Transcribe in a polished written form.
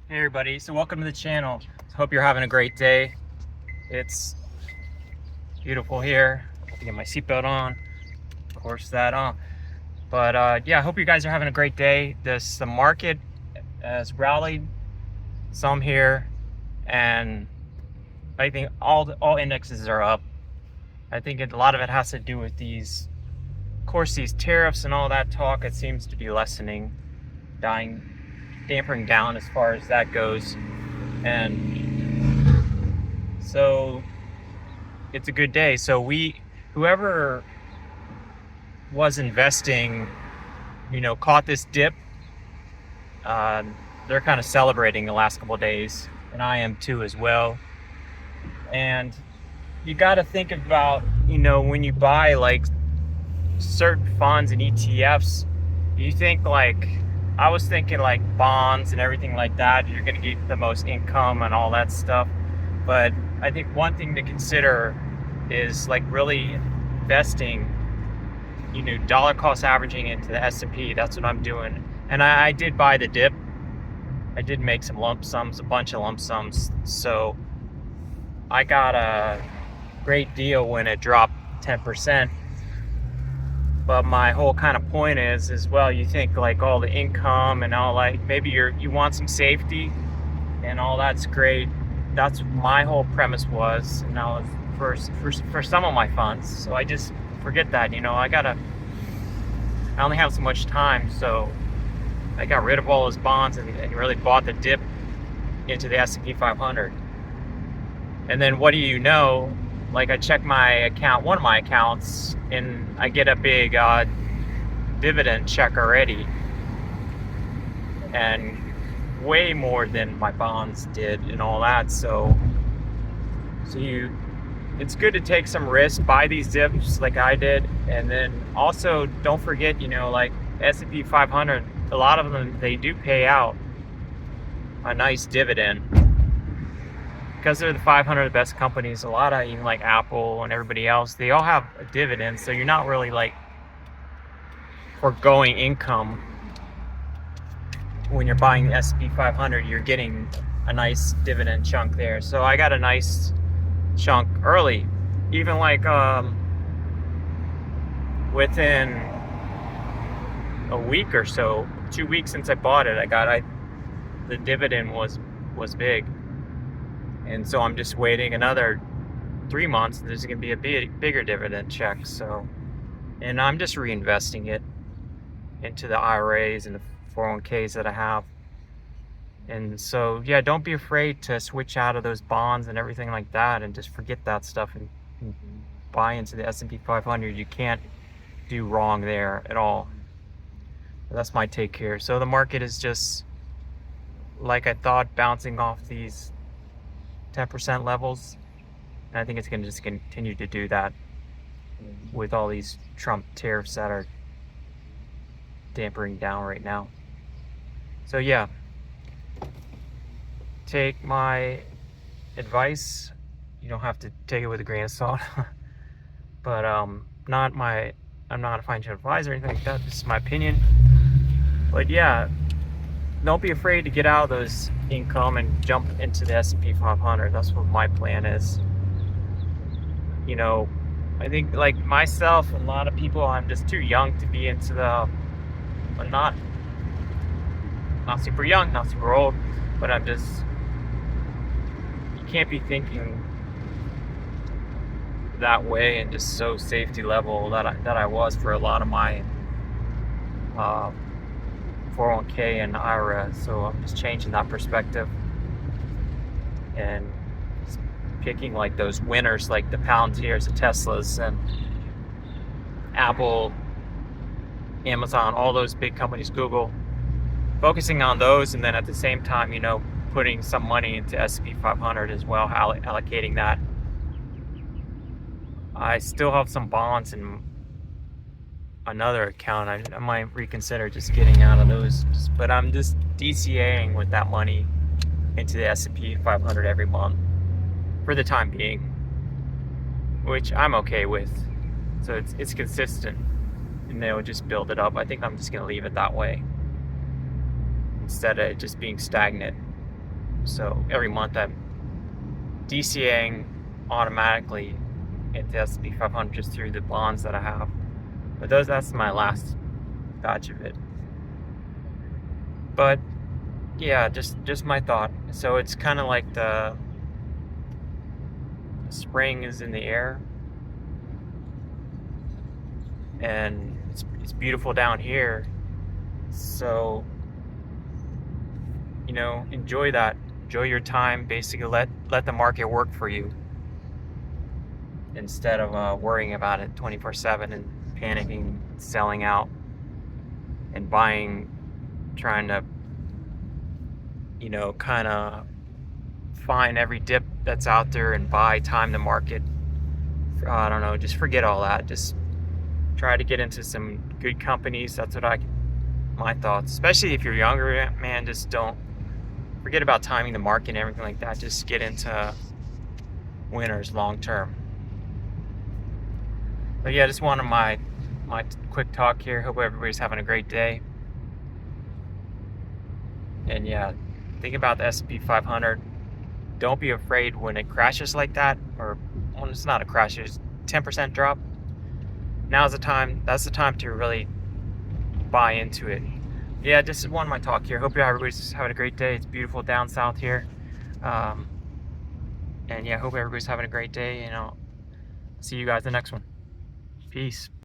Hey everybody, so welcome to the channel. Hope you're having a great day. It's beautiful here. I have to get my seatbelt on, of course that on. But yeah, I hope you guys are having a great day. The market has rallied some here, and I think all indexes are up. I think a lot of it has to do with of course, these tariffs and all that talk. It seems to be lessening, dampering down as far as that goes, and so it's a good day. So whoever was investing, caught this dip. Uh, they're kind of celebrating the last couple of days, and I am too as well. And you got to think about, when you buy like certain funds and ETFs, you think like, I was thinking like bonds and everything like that. You're going to get the most income and all that stuff. But I think one thing to consider is like really investing, dollar cost averaging into the S&P. That's what I'm doing. And I did buy the dip. I did make some lump sums, a bunch of lump sums. So I got a great deal when it dropped 10%. But my whole kind of point is well, you think like all the income and all, like maybe you want some safety and all, that's great. That's my whole premise was, and now for some of my funds. So I just forget that, I only have so much time, so I got rid of all those bonds and really bought the dip into the S&P 500. And then what do you know? Like I check my account, one of my accounts, and I get a big dividend check already, and way more than my bonds did and all that. So it's good to take some risk, buy these dips like I did, and then also don't forget, like S&P 500, a lot of them, they do pay out a nice dividend because they're the 500 best companies. A lot of, even like Apple and everybody else, they all have a dividend, so you're not really like foregoing income when you're buying the S&P 500. You're getting a nice dividend chunk there. So I got a nice chunk early, even like within a week or so, 2 weeks since I bought it, the dividend was big. And so I'm just waiting another 3 months. There's going to be a bigger dividend check. So, and I'm just reinvesting it into the IRAs and the 401ks that I have. And so, yeah, don't be afraid to switch out of those bonds and everything like that, and just forget that stuff and buy into the S&P 500. You can't do wrong there at all. That's my take here. So the market is just, like I thought, bouncing off these 10% levels, and I think it's going to just continue to do that with all these Trump tariffs that are dampering down right now. So yeah, take my advice. You don't have to take it with a grain of salt. But I'm not a financial advisor or anything like that. This is my opinion. But yeah, don't be afraid to get out of those income and jump into the S&P 500. That's what my plan is. I think like myself, a lot of people, I'm just too young to be into but not super young, not super old, but you can't be thinking that way and just so safety level that I was for a lot of my 401k and IRA. So I'm just changing that perspective and picking like those winners, like the Palantirs, the Teslas, and Apple, Amazon, all those big companies, Google, focusing on those, and then at the same time, putting some money into S&P 500 as well, allocating that. I still have some bonds in another account. I might reconsider just getting out of those, but I'm just DCAing with that money into the S&P 500 every month for the time being, which I'm okay with. So it's consistent, and they'll just build it up. I think I'm just going to leave it that way instead of just being stagnant. So every month I'm DCAing automatically into the S&P 500 just through the bonds that I have. But that's my last batch of it. But yeah, just my thought. So it's kind of like the spring is in the air, and it's beautiful down here. So enjoy that. Enjoy your time. Basically, let the market work for you instead of worrying about it 24/7 and panicking, selling out, and buying, trying to kind of find every dip that's out there and buy, time the market. I don't know, just forget all that. Just try to get into some good companies. That's what my thoughts, especially if you're younger, man. Just don't forget about timing the market and everything like that. Just get into winners long term. But yeah, just wanted my quick talk here. Hope everybody's having a great day. And yeah, think about the S&P 500. Don't be afraid when it crashes like that, or when it's not a crash, it's 10% drop. Now's the time. That's the time to really buy into it. Yeah, just wanted my talk here. Hope everybody's having a great day. It's beautiful down south here. And yeah, hope everybody's having a great day. And I'll see you guys in the next one. Peace.